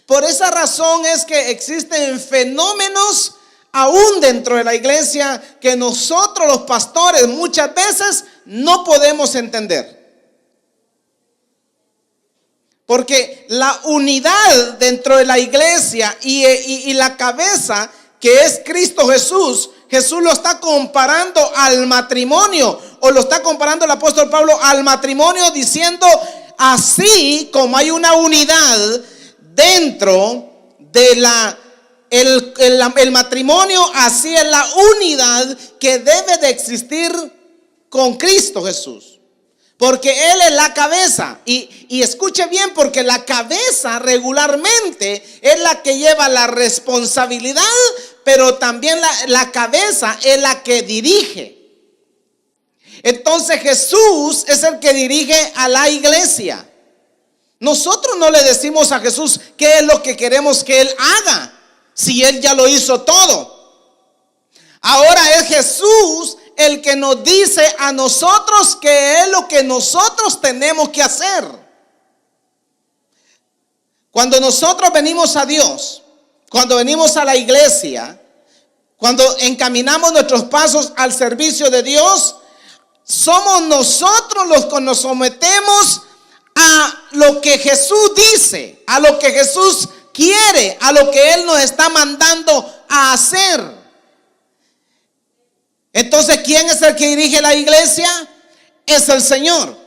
Por esa razón es que existen fenómenos aún dentro de la iglesia que nosotros los pastores muchas veces no podemos entender. Porque la unidad dentro de la iglesia y la cabeza que es Cristo Jesús, Jesús lo está comparando al matrimonio, o lo está comparando el apóstol Pablo al matrimonio, diciendo: así como hay una unidad dentro de el matrimonio, así es la unidad que debe de existir con Cristo Jesús. Porque Él es la cabeza. Y escuche bien, porque la cabeza regularmente es la que lleva la responsabilidad, pero también la cabeza es la que dirige. Entonces Jesús es el que dirige a la iglesia. Nosotros no le decimos a Jesús qué es lo que queremos que Él haga, si Él ya lo hizo todo. Ahora es Jesús el que nos dice a nosotros qué es lo que nosotros tenemos que hacer. Cuando nosotros venimos a Dios, cuando venimos a la iglesia, cuando encaminamos nuestros pasos al servicio de Dios, somos nosotros los que nos sometemos a lo que Jesús dice, a lo que Jesús quiere, a lo que Él nos está mandando a hacer. Entonces, ¿quién es el que dirige la iglesia? Es el Señor.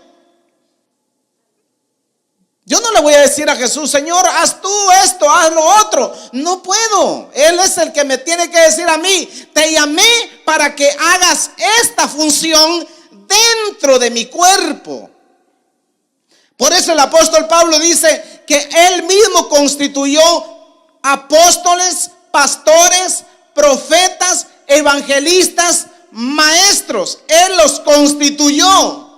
Yo no le voy a decir a Jesús: Señor, haz tú esto, haz lo otro. No puedo. Él es el que me tiene que decir a mí: te llamé para que hagas esta función dentro de mi cuerpo. Por eso el apóstol Pablo dice que él mismo constituyó apóstoles, pastores, profetas, evangelistas, maestros. Él los constituyó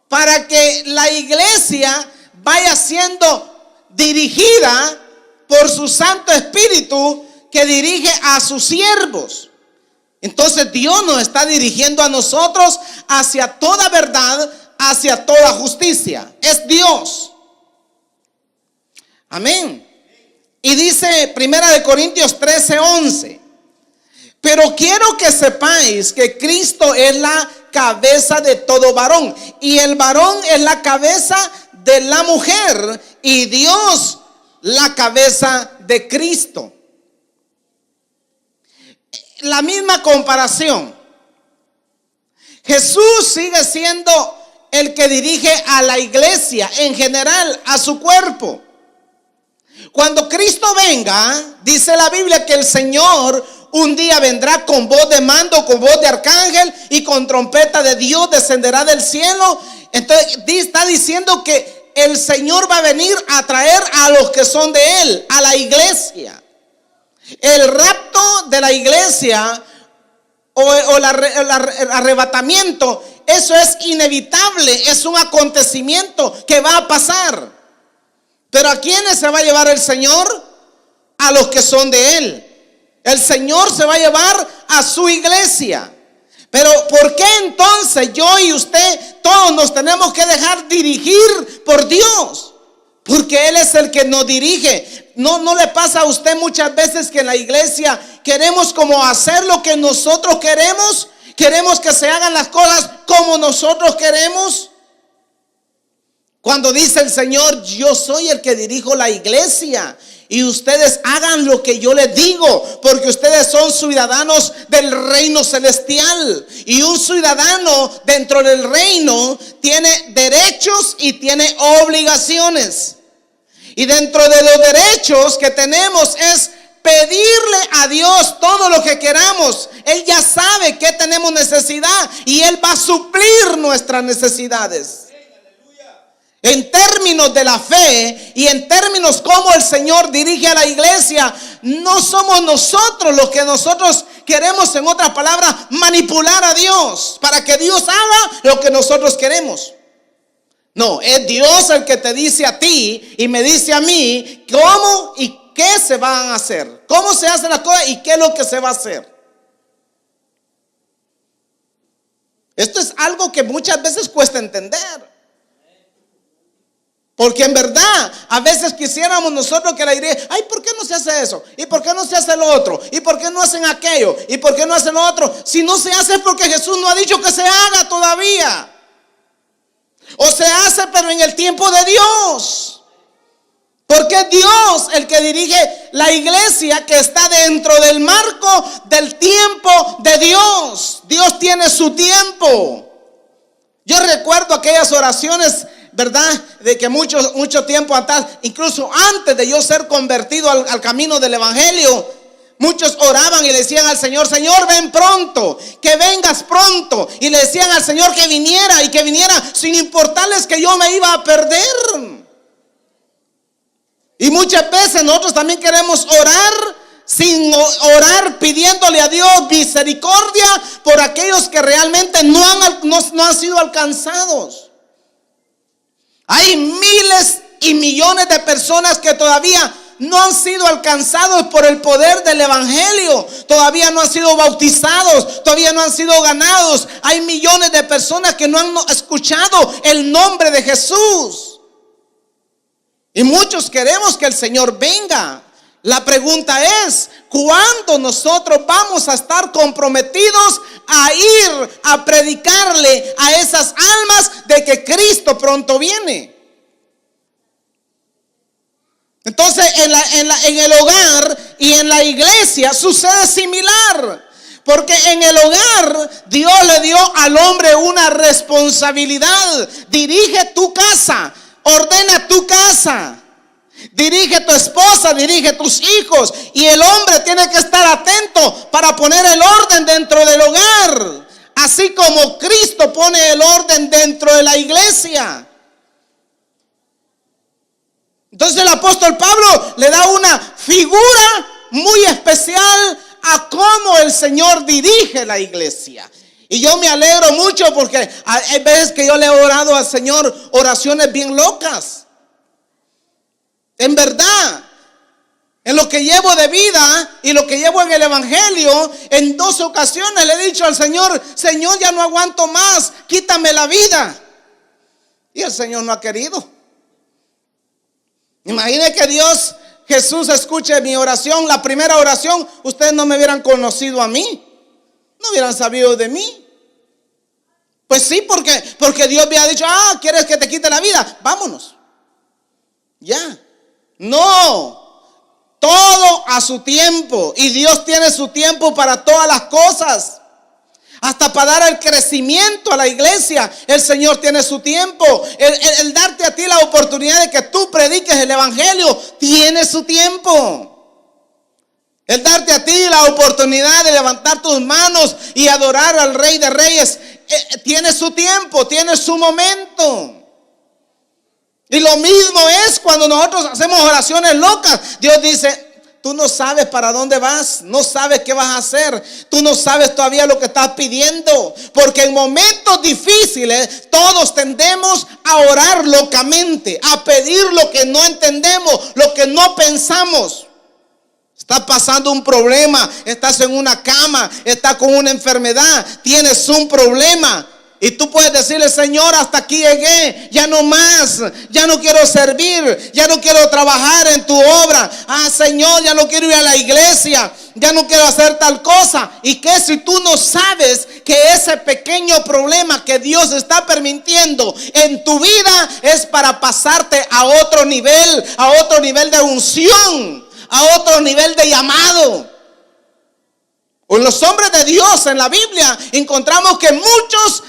para que la iglesia vaya siendo dirigida por su Santo Espíritu, que dirige a sus siervos. Entonces Dios nos está dirigiendo a nosotros hacia toda verdad, hacia toda justicia. Es Dios. Amén. Y dice 1 Corintios 13:11: pero quiero que sepáis que Cristo es la cabeza de todo varón, y el varón es la cabeza de la mujer, y Dios la cabeza de Cristo. La misma comparación. Jesús sigue siendo el que dirige a la iglesia en general, a su cuerpo. Cuando Cristo venga, dice la Biblia que el Señor un día vendrá con voz de mando, con voz de arcángel, y con trompeta de Dios descenderá del cielo. Entonces está diciendo que el Señor va a venir a traer a los que son de Él, a la iglesia. El rapto de la iglesia o el arrebatamiento, eso es inevitable, es un acontecimiento que va a pasar. Pero ¿a quiénes se va a llevar el Señor? A los que son de Él. El Señor se va a llevar a su iglesia. Pero ¿por qué entonces yo y usted todos nos tenemos que dejar dirigir por Dios? Porque Él es el que nos dirige. ¿No le pasa a usted muchas veces que en la iglesia queremos como hacer lo que nosotros queremos? Queremos que se hagan las cosas como nosotros queremos. Cuando dice el Señor: yo soy el que dirijo la iglesia, y ustedes hagan lo que yo les digo, porque ustedes son ciudadanos del reino celestial. Y un ciudadano dentro del reino tiene derechos y tiene obligaciones. Y dentro de los derechos que tenemos es pedirle a Dios todo lo que queramos. Él ya sabe que tenemos necesidad, y Él va a suplir nuestras necesidades. En términos de la fe y en términos como el Señor dirige a la iglesia, no somos nosotros los que nosotros queremos, en otras palabras, manipular a Dios para que Dios haga lo que nosotros queremos. No, es Dios el que te dice a ti y me dice a mí cómo y qué se van a hacer, cómo se hacen las cosas y qué es lo que se va a hacer. Esto es algo que muchas veces cuesta entender. Porque en verdad, a veces quisiéramos nosotros que la iglesia, ay, ¿por qué no se hace eso? ¿Y por qué no se hace lo otro? ¿Y por qué no hacen aquello? ¿Y por qué no hacen lo otro? Si no se hace es porque Jesús no ha dicho que se haga todavía. O se hace, pero en el tiempo de Dios. Porque es Dios el que dirige la iglesia, que está dentro del marco del tiempo de Dios. Dios tiene su tiempo. Yo recuerdo aquellas oraciones, ¿verdad? De que mucho tiempo atrás, incluso antes de yo ser convertido al camino del evangelio, muchos oraban y le decían al Señor, Señor, ven pronto, que vengas pronto. Y le decían al Señor que viniera y que viniera sin importarles que yo me iba a perder. Y muchas veces nosotros también queremos orar sin orar, pidiéndole a Dios misericordia por aquellos que realmente no han sido alcanzados. Hay miles y millones de personas que todavía no han sido alcanzados por el poder del evangelio. Todavía no han sido bautizados, todavía no han sido ganados. Hay millones de personas que no han escuchado el nombre de Jesús. Y muchos queremos que el Señor venga. La pregunta es, ¿cuándo nosotros vamos a estar comprometidos a ir a predicarle a esas almas de que Cristo pronto viene? Entonces en el hogar y en la iglesia sucede similar. Porque en el hogar Dios le dio al hombre una responsabilidad. Dirige tu casa, ordena tu casa, dirige tu esposa, dirige tus hijos. Y el hombre tiene que estar atento para poner el orden dentro del hogar, así como Cristo pone el orden dentro de la iglesia. Entonces el apóstol Pablo le da una figura muy especial a cómo el Señor dirige la iglesia. Y yo me alegro mucho porque hay veces que yo le he orado al Señor oraciones bien locas. En verdad, en lo que llevo de vida y lo que llevo en el evangelio, en 2 ocasiones le he dicho al Señor, Señor, ya no aguanto más, quítame la vida. Y el Señor no ha querido. Imagine que Jesús escuche mi oración, la primera oración, ustedes no me hubieran conocido a mí, no hubieran sabido de mí. Pues sí, porque Dios me ha dicho, ¿quieres que te quite la vida? Vámonos. Ya. No, todo a su tiempo. Y Dios tiene su tiempo para todas las cosas. Hasta para dar el crecimiento a la iglesia, el Señor tiene su tiempo. El darte a ti la oportunidad de que tú prediques el evangelio, tiene su tiempo. El darte a ti la oportunidad de levantar tus manos y adorar al Rey de Reyes, tiene su tiempo, tiene su momento. Y lo mismo es cuando nosotros hacemos oraciones locas. Dios dice, tú no sabes para dónde vas, no sabes qué vas a hacer, tú no sabes todavía lo que estás pidiendo. Porque en momentos difíciles todos tendemos a orar locamente, a pedir lo que no entendemos, lo que no pensamos. Estás pasando un problema, estás en una cama, estás con una enfermedad, tienes un problema. Y tú puedes decirle, Señor, hasta aquí llegué, ya no más, ya no quiero servir, ya no quiero trabajar en tu obra. Señor, ya no quiero ir a la iglesia, ya no quiero hacer tal cosa. ¿Y qué si tú no sabes que ese pequeño problema que Dios está permitiendo en tu vida es para pasarte a otro nivel de unción, a otro nivel de llamado? En los hombres de Dios en la Biblia encontramos que muchos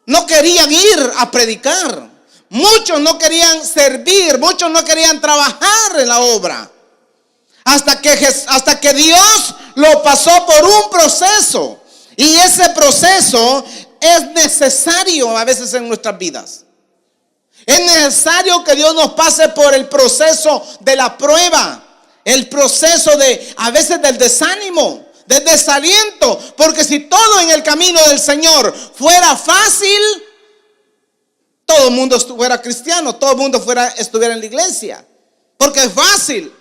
no querían ir a predicar, muchos no querían servir, muchos no querían trabajar en la obra, hasta que Dios lo pasó por un proceso. Y ese proceso es necesario a veces en nuestras vidas. Es necesario que Dios nos pase por el proceso de la prueba, el proceso a veces del desánimo, del desaliento. Porque si todo en el camino del Señor fuera fácil, todo el mundo fuera cristiano, todo el mundo estuviera en la iglesia, porque es fácil.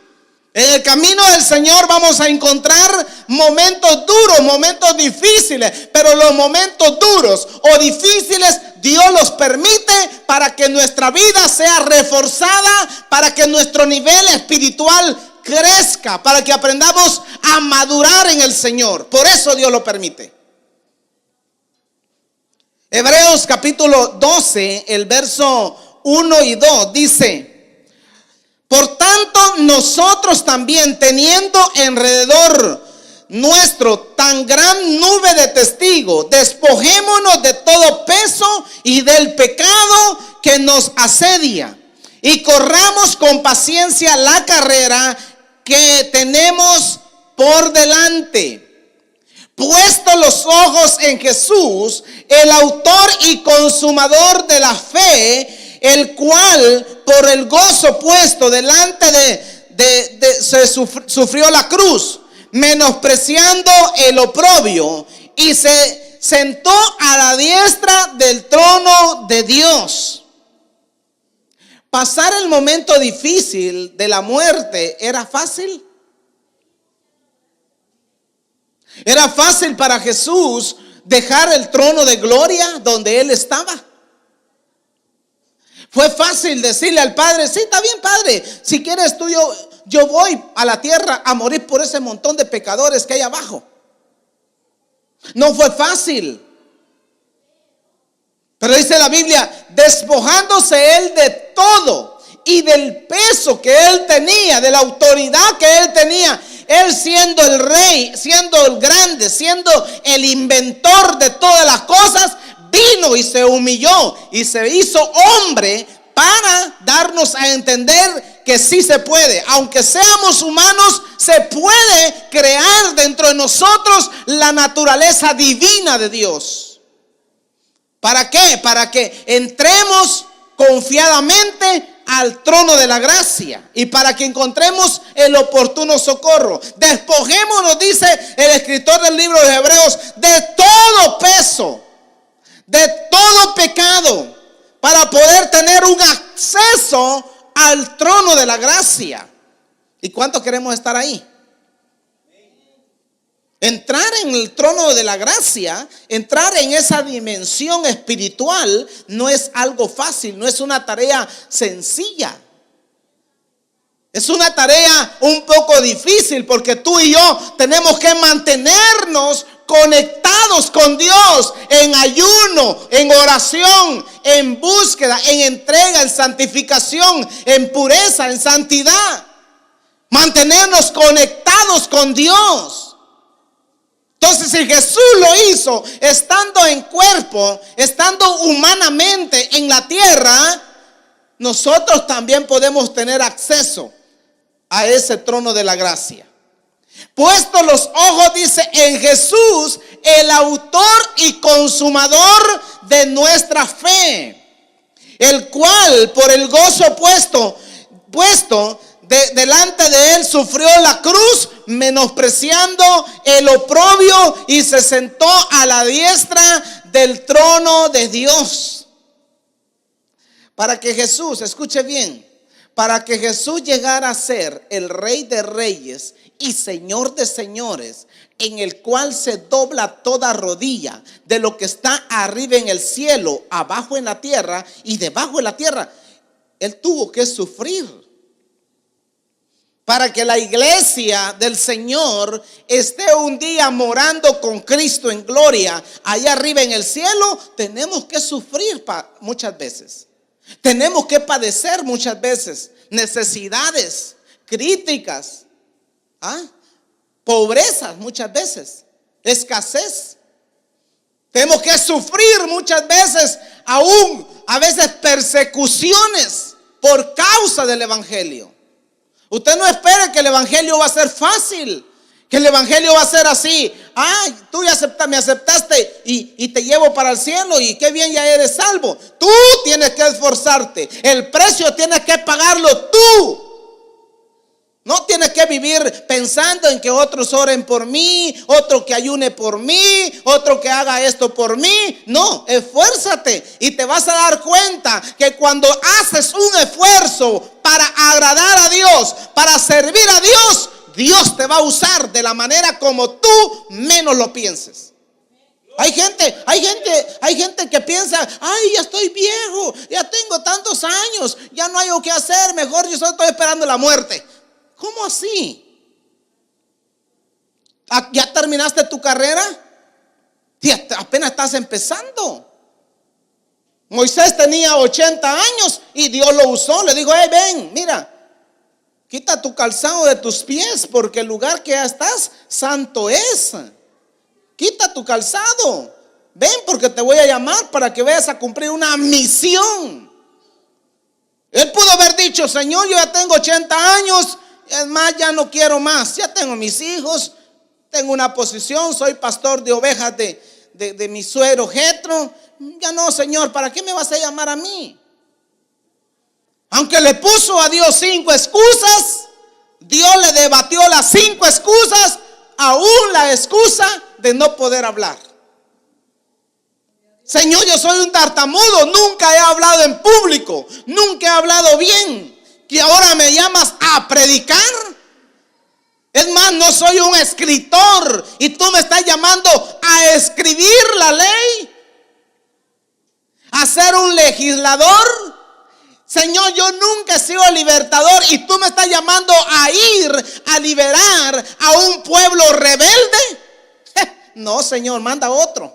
En el camino del Señor vamos a encontrar momentos duros, momentos difíciles, pero los momentos duros o difíciles Dios los permite para que nuestra vida sea reforzada, para que nuestro nivel espiritual crezca, para que aprendamos a madurar en el Señor. Por eso Dios lo permite. Hebreos capítulo 12, el verso 1 y 2 dice: por tanto, nosotros también, teniendo alrededor nuestro tan gran nube de testigos, despojémonos de todo peso y del pecado que nos asedia, y corramos con paciencia la carrera que tenemos por delante, puesto los ojos en Jesús, el autor y consumador de la fe, el cual por el gozo puesto delante sufrió la cruz, menospreciando el oprobio, y se sentó a la diestra del trono de Dios. Pasar el momento difícil de la muerte era fácil. Era fácil para Jesús dejar el trono de gloria donde él estaba. Fue fácil decirle al Padre: sí, está bien, Padre, si quieres tú, yo voy a la tierra a morir por ese montón de pecadores que hay abajo. No fue fácil. Pero dice la Biblia, despojándose él de todo y del peso que él tenía, de la autoridad que él tenía, él siendo el rey, siendo el grande, siendo el inventor de todas las cosas, vino y se humilló y se hizo hombre para darnos a entender que sí se puede. Aunque seamos humanos, se puede crear dentro de nosotros la naturaleza divina de Dios. ¿Para qué? Para que entremos confiadamente al trono de la gracia y para que encontremos el oportuno socorro. Despojémonos, dice el escritor del libro de Hebreos, de todo peso, de todo pecado, para poder tener un acceso al trono de la gracia. ¿Y cuánto queremos estar ahí? Entrar en el trono de la gracia, entrar en esa dimensión espiritual, no es algo fácil, no es una tarea sencilla. Es una tarea un poco difícil porque tú y yo tenemos que mantenernos conectados con Dios en ayuno, en oración, en búsqueda, en entrega, en santificación, en pureza, en santidad. Mantenernos conectados con Dios. Entonces, si Jesús lo hizo estando en cuerpo, estando humanamente en la tierra, nosotros también podemos tener acceso a ese trono de la gracia. Puesto los ojos, dice, en Jesús, el autor y consumador de nuestra fe, el cual por el gozo puesto delante de él sufrió la cruz, menospreciando el oprobio, y se sentó a la diestra del trono de Dios. Para que Jesús, escuche bien, para que Jesús llegara a ser el Rey de Reyes y Señor de Señores, en el cual se dobla toda rodilla de lo que está arriba en el cielo, abajo en la tierra y debajo de la tierra, él tuvo que sufrir. Para que la iglesia del Señor esté un día morando con Cristo en gloria allá arriba en el cielo, tenemos que sufrir muchas veces. Tenemos que padecer muchas veces necesidades, críticas, pobreza muchas veces, escasez. Tenemos que sufrir muchas veces, aún a veces persecuciones por causa del evangelio. Usted no espere que el evangelio va a ser fácil, que el evangelio va a ser así. Tú me aceptaste y te llevo para el cielo y qué bien, ya eres salvo. Tú tienes que esforzarte. El precio tienes que pagarlo tú. No tienes que vivir pensando en que otros oren por mí, otro que ayune por mí, otro que haga esto por mí. No, esfuérzate y te vas a dar cuenta que cuando haces un esfuerzo para agradar a Dios, para servir a Dios, Dios te va a usar de la manera como tú menos lo pienses. Hay gente que piensa, ay, ya estoy viejo, ya tengo tantos años, ya no hay lo que hacer, mejor yo solo estoy esperando la muerte. ¿Cómo así? ¿Ya terminaste tu carrera? Apenas estás empezando. Moisés tenía 80 años y Dios lo usó. Le dijo, ven, mira, quita tu calzado de tus pies, porque el lugar que ya estás, santo es. Quita tu calzado. Ven, porque te voy a llamar para que vayas a cumplir una misión. Él pudo haber dicho, Señor, yo ya tengo 80 años, es más, ya no quiero más. Ya tengo mis hijos, tengo una posición, soy pastor de ovejas de mi suegro Jetro. Ya no, Señor, ¿para qué me vas a llamar a mí? Aunque le puso a Dios 5 excusas, Dios le debatió las 5 excusas, aún la excusa de no poder hablar. Señor, yo soy un tartamudo, nunca he hablado en público, nunca he hablado bien, que ahora me llamas a predicar. Es más, no soy un escritor y tú me estás llamando a escribir la ley, a ser un legislador. Señor, yo nunca he sido libertador y tú me estás llamando a ir a liberar a un pueblo rebelde. No, Señor, manda otro.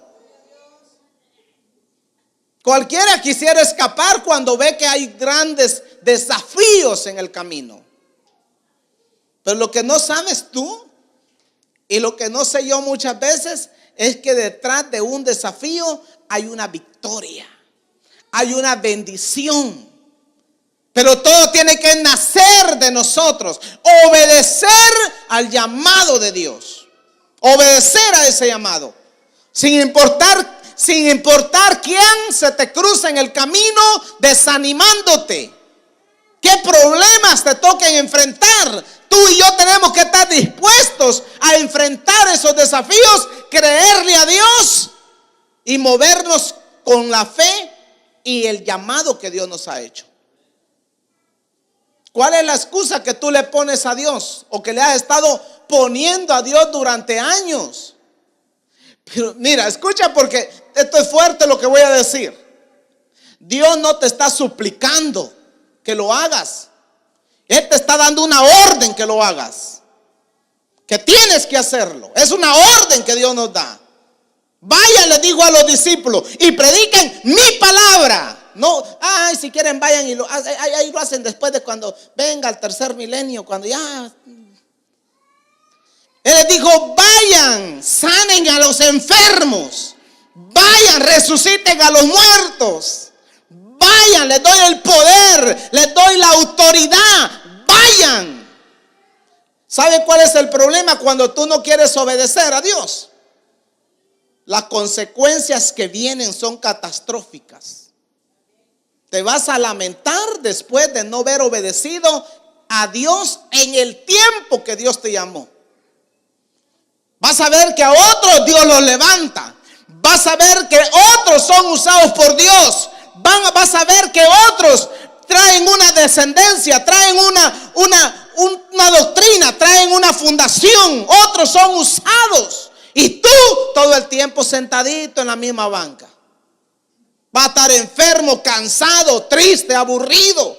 Cualquiera quisiera escapar cuando ve que hay grandes desafíos en el camino. Pero lo que no sabes tú y lo que no sé yo muchas veces es que detrás de un desafío hay una victoria, hay una bendición. Pero todo tiene que nacer de nosotros, obedecer al llamado de Dios, obedecer a ese llamado, sin importar quién se te cruza en el camino desanimándote, qué problemas te toquen enfrentar. Tú y yo tenemos que estar dispuestos a enfrentar esos desafíos, creerle a Dios y movernos con la fe y el llamado que Dios nos ha hecho. ¿Cuál es la excusa que tú le pones a Dios o que le has estado poniendo a Dios durante años? Pero mira, escucha, porque esto es fuerte lo que voy a decir. Dios no te está suplicando que lo hagas. Él te está dando una orden que lo hagas, que tienes que hacerlo. Es una orden que Dios nos da. Vaya, le digo a los discípulos, y prediquen mi palabra. No, si quieren vayan y ahí lo hacen después de cuando venga el tercer milenio, cuando ya. Él les dijo, vayan, sanen a los enfermos, vayan, resuciten a los muertos, vayan, les doy el poder, les doy la autoridad, vayan. ¿Sabe cuál es el problema cuando tú no quieres obedecer a Dios? Las consecuencias que vienen son catastróficas. Te vas a lamentar después de no haber obedecido a Dios en el tiempo que Dios te llamó. Vas a ver que a otros Dios los levanta. Vas a ver que otros son usados por Dios. Vas a ver que otros traen una descendencia, traen una doctrina, traen una fundación. Otros son usados. Y tú todo el tiempo sentadito en la misma banca. Va a estar enfermo, cansado, triste, aburrido.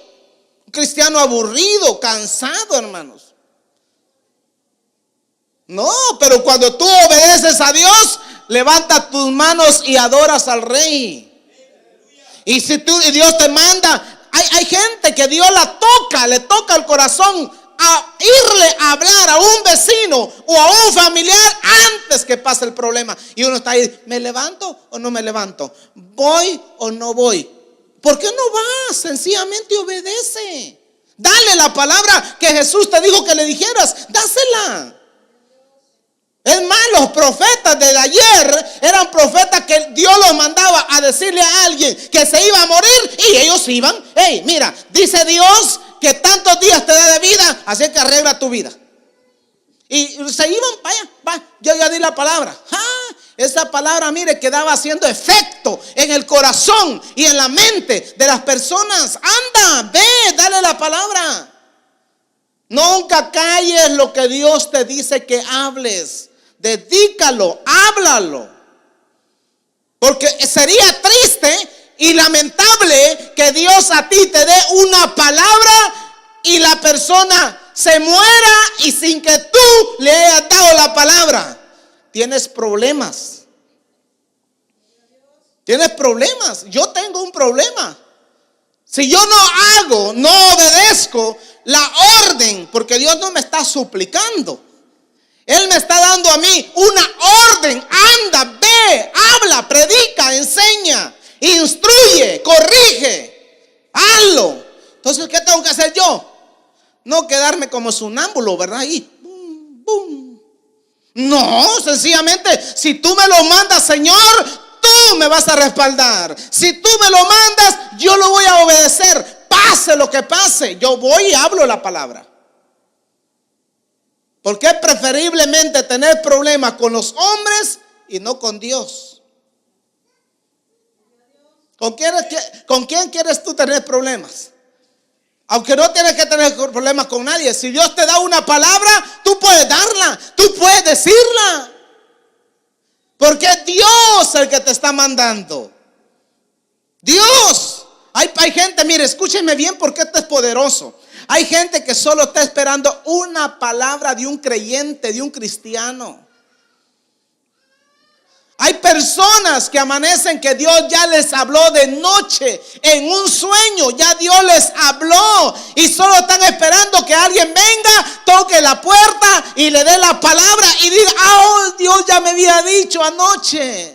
Un cristiano aburrido, cansado, hermanos. No, pero cuando tú obedeces a Dios, levanta tus manos y adoras al Rey. Y si Dios te manda, hay gente que Dios le toca el corazón a irle a hablar a un vecino o a un familiar antes que pase el problema. Y uno está ahí, ¿me levanto o no me levanto? ¿Voy o no voy? ¿Por qué no vas? Sencillamente obedece. Dale la palabra que Jesús te dijo que le dijeras, dásela. Es más, los profetas de ayer eran profetas que Dios los mandaba a decirle a alguien que se iba a morir y ellos iban. Hey, mira, dice Dios que tantos días te da de vida, así que arregla tu vida. Y se iban, vaya, yo ya di la palabra. Esa palabra, mire, quedaba haciendo efecto en el corazón y en la mente de las personas. Anda, ve, dale la palabra. Nunca calles lo que Dios te dice que hables. Dedícalo, háblalo. Porque sería triste y lamentable que Dios a ti te dé una palabra y la persona se muera y sin que tú le hayas dado la palabra. Tienes problemas. Tienes problemas. Yo tengo un problema. Si yo no obedezco la orden, porque Dios no me está suplicando. Él me está dando a mí una orden. Anda, ve, habla, predica, enseña, instruye, corrige, hazlo. Entonces, ¿qué tengo que hacer yo? No quedarme como sonámbulo, ¿verdad? Ahí, boom, boom. No, sencillamente, si tú me lo mandas, Señor, tú me vas a respaldar. Si tú me lo mandas, yo lo voy a obedecer. Pase lo que pase, yo voy y hablo la palabra. Porque es preferiblemente tener problemas con los hombres y no con Dios. ¿Con quién quieres tú tener problemas? Aunque no tienes que tener problemas con nadie. Si Dios te da una palabra, tú puedes darla, tú puedes decirla. Porque es Dios el que te está mandando. Dios. Hay gente, mire, escúchenme bien porque esto es poderoso. Hay gente que solo está esperando una palabra de un creyente, de un cristiano. Hay personas que amanecen que Dios ya les habló de noche, en un sueño, ya Dios les habló y solo están esperando que alguien venga, toque la puerta y le dé la palabra y diga: oh, Dios ya me había dicho anoche.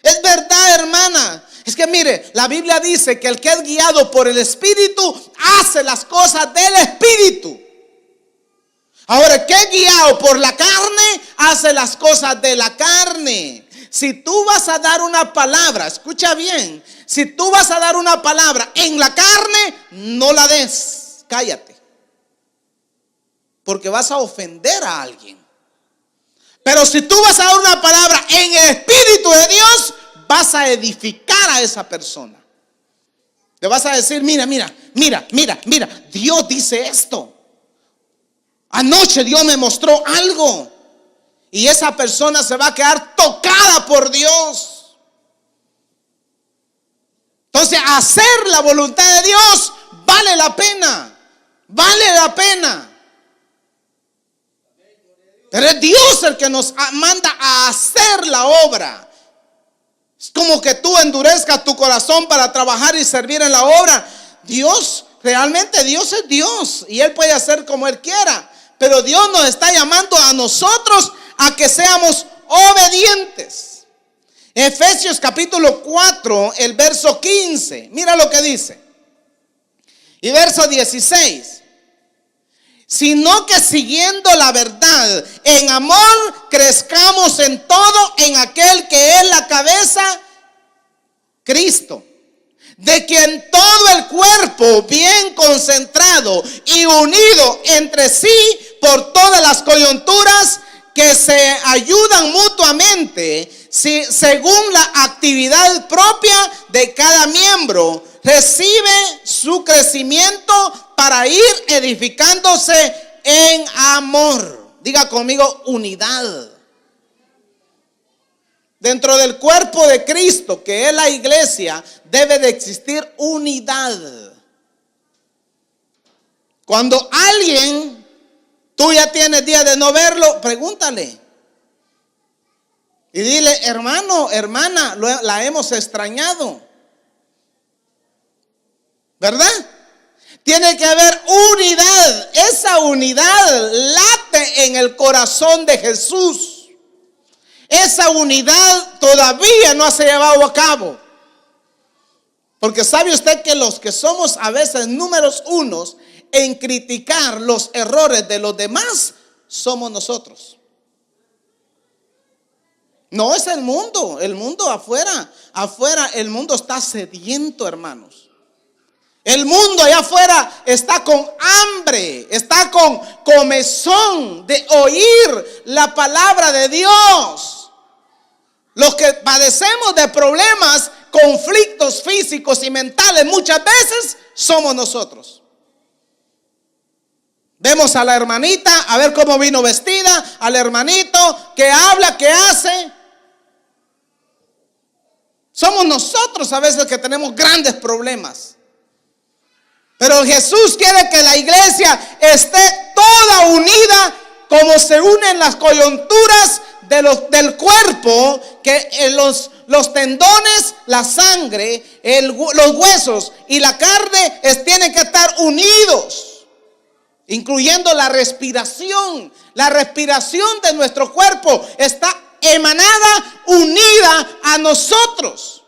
Es verdad, hermana. Es que mire, la Biblia dice que el que es guiado por el Espíritu hace las cosas del Espíritu. Ahora, el que es guiado por la carne hace las cosas de la carne. Si tú vas a dar una palabra, escucha bien, si tú vas a dar una palabra en la carne, no la des, cállate. Porque vas a ofender a alguien. Pero si tú vas a dar una palabra en el Espíritu de Dios, vas a edificar a esa persona. Le vas a decir: mira, Dios dice esto. Anoche Dios me mostró algo. Y esa persona se va a quedar tocada por Dios. Entonces, hacer la voluntad de Dios vale la pena. Vale la pena. Pero es Dios el que nos manda a hacer la obra. Es como que tú endurezcas tu corazón para trabajar y servir en la obra. Dios, realmente Dios es Dios y Él puede hacer como Él quiera. Pero Dios nos está llamando a nosotros a que seamos obedientes. Efesios capítulo 4, el verso 15. Mira lo que dice. Y verso 16. Sino que siguiendo la verdad en amor, crezcamos en todo en aquel que es la cabeza, Cristo, de quien todo el cuerpo bien concentrado y unido entre sí por todas las coyunturas que se ayudan mutuamente, según la actividad propia de cada miembro, recibe su crecimiento para ir edificándose en amor. Diga conmigo: unidad. Dentro del cuerpo de Cristo, que es la iglesia, debe de existir unidad. Cuando alguien, tú ya tienes días de no verlo, pregúntale. Y dile: hermano, hermana, la hemos extrañado. ¿Verdad? Tiene que haber unidad. Esa unidad late en el corazón de Jesús. Esa unidad todavía no se ha llevado a cabo. Porque sabe usted que los que somos a veces números unos en criticar los errores de los demás somos nosotros. No es el mundo afuera, el mundo está sediento, hermanos. El mundo allá afuera está con hambre, está con comezón de oír la palabra de Dios. Los que padecemos de problemas, conflictos físicos y mentales, muchas veces somos nosotros. Vemos a la hermanita, a ver cómo vino vestida, al hermanito, que habla, que hace. Somos nosotros a veces que tenemos grandes problemas. Pero Jesús quiere que la iglesia esté toda unida, como se unen las coyunturas del cuerpo, que los tendones, la sangre, los huesos y la carne tienen que estar unidos. Incluyendo la respiración. La respiración de nuestro cuerpo está emanada, unida a nosotros.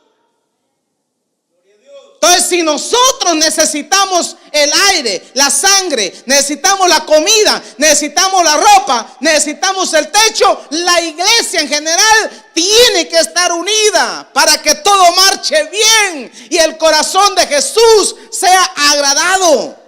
Entonces, si nosotros necesitamos el aire, la sangre, necesitamos la comida, necesitamos la ropa, necesitamos el techo, la iglesia en general tiene que estar unida para que todo marche bien y el corazón de Jesús sea agradado.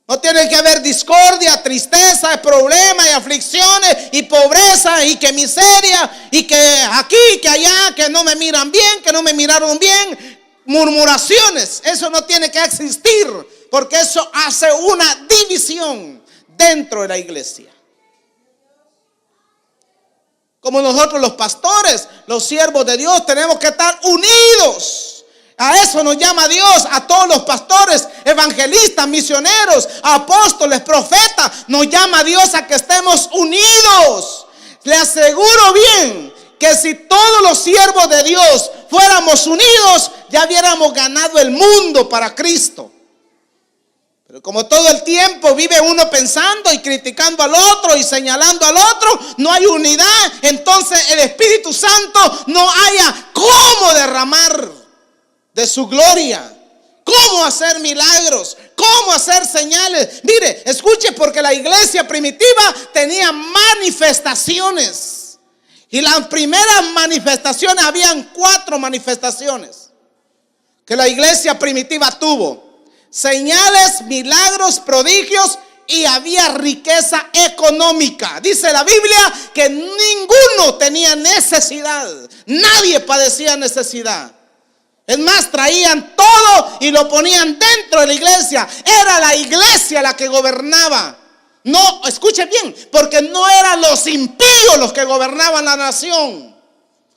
No tiene que haber discordia, tristeza, problemas y aflicciones y pobreza y que miseria y que aquí, que allá, que no me miran bien, que no me miraron bien. Murmuraciones, eso no tiene que existir, porque eso hace una división dentro de la iglesia. Como nosotros los pastores, los siervos de Dios, tenemos que estar unidos. A eso nos llama Dios, a todos los pastores, evangelistas, misioneros, apóstoles, profetas. Nos llama Dios a que estemos unidos. Le aseguro bien que si todos los siervos de Dios fuéramos unidos, ya hubiéramos ganado el mundo para Cristo. Pero como todo el tiempo vive uno pensando y criticando al otro y señalando al otro, no hay unidad. Entonces el Espíritu Santo no haya cómo derramar de su gloria, cómo hacer milagros, cómo hacer señales. Mire, escuche, porque la iglesia primitiva tenía manifestaciones. Y las primeras manifestaciones, habían 4 manifestaciones que la iglesia primitiva tuvo: señales, milagros, prodigios, y había riqueza económica. Dice la Biblia que ninguno tenía necesidad, nadie padecía necesidad. Es más, traían todo y lo ponían dentro de la iglesia. Era la iglesia la que gobernaba. No, escuche bien, porque no eran los impíos los que gobernaban la nación.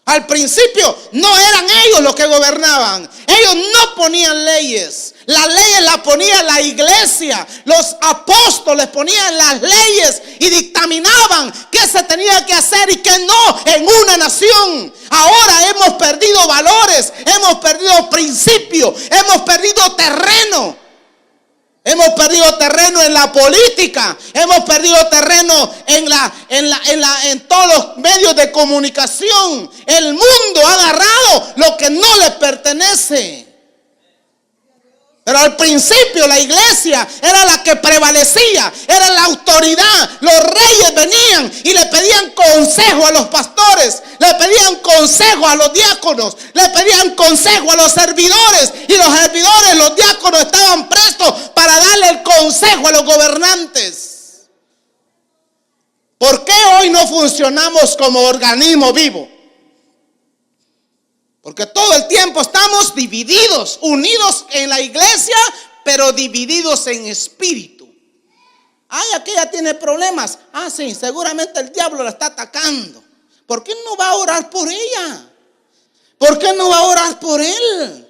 Al principio no eran ellos los que gobernaban. Ellos no ponían leyes. Las leyes las ponía la iglesia. Los apóstoles ponían las leyes y dictaminaban qué se tenía que hacer y qué no en una nación. Ahora hemos perdido valores, hemos perdido principios, hemos perdido terreno. Hemos perdido terreno en la política, hemos perdido terreno en todos los medios de comunicación. El mundo ha agarrado lo que no le pertenece. Pero al principio la iglesia era la que prevalecía, era la autoridad. Los reyes venían y le pedían consejo a los pastores, le pedían consejo a los diáconos, le pedían consejo a los servidores. Y los servidores, los diáconos, estaban prestos para darle el consejo a los gobernantes. ¿Por qué hoy no funcionamos como organismo vivo? Porque todo el tiempo estamos divididos, unidos en la iglesia, pero divididos en espíritu. Ay, aquella tiene problemas. Ah, sí, seguramente el diablo la está atacando. ¿Por qué no va a orar por ella? ¿Por qué no va a orar por él?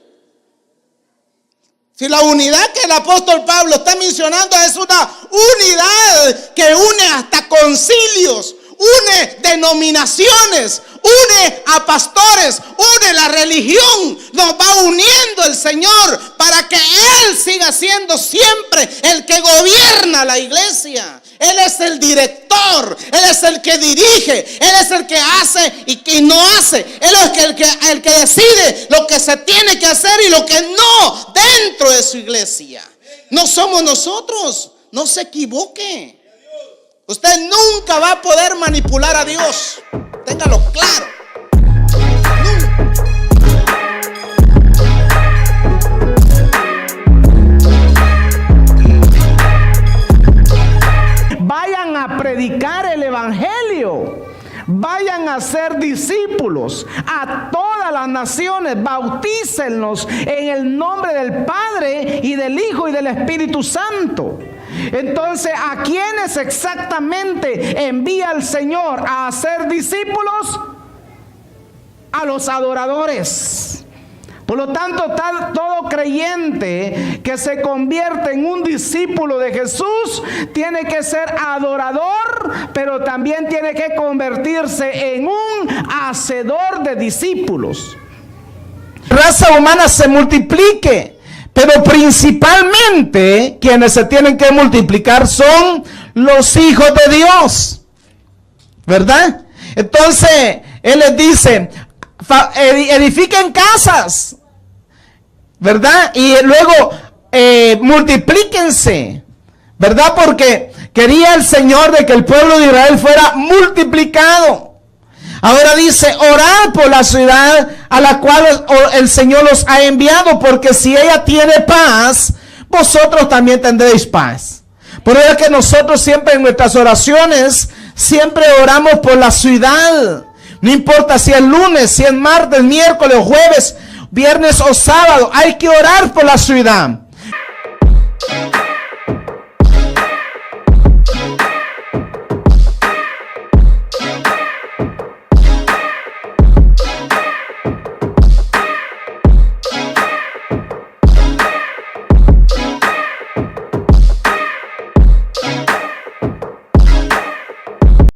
Si la unidad que el apóstol Pablo está mencionando es una unidad que une hasta concilios, une denominaciones, une a pastores, une la religión. Nos va uniendo el Señor para que Él siga siendo siempre el que gobierna la iglesia. Él es el director, Él es el que dirige, Él es el que hace y que no hace. Él es el que decide lo que se tiene que hacer y lo que no dentro de su iglesia. No somos nosotros, no se equivoque. Usted nunca va a poder manipular a Dios. Téngalo claro. Vayan a predicar el evangelio. Vayan a ser discípulos a todas las naciones. Bautícenlos en el nombre del Padre y del Hijo y del Espíritu Santo. Entonces, ¿a quiénes exactamente envía el Señor a hacer discípulos? A los adoradores. Por lo tanto, todo creyente que se convierte en un discípulo de Jesús tiene que ser adorador, pero también tiene que convertirse en un hacedor de discípulos. La raza humana se multiplique, pero principalmente quienes se tienen que multiplicar son los hijos de Dios, ¿verdad? Entonces, Él les dice, edifiquen casas, ¿verdad? Y luego multiplíquense, ¿verdad? Porque quería el Señor de que el pueblo de Israel fuera multiplicado. Ahora dice, orad por la ciudad a la cual el Señor los ha enviado, porque si ella tiene paz, vosotros también tendréis paz. Por eso es que nosotros siempre en nuestras oraciones, siempre oramos por la ciudad. No importa si es lunes, si es martes, miércoles, jueves, viernes o sábado, hay que orar por la ciudad.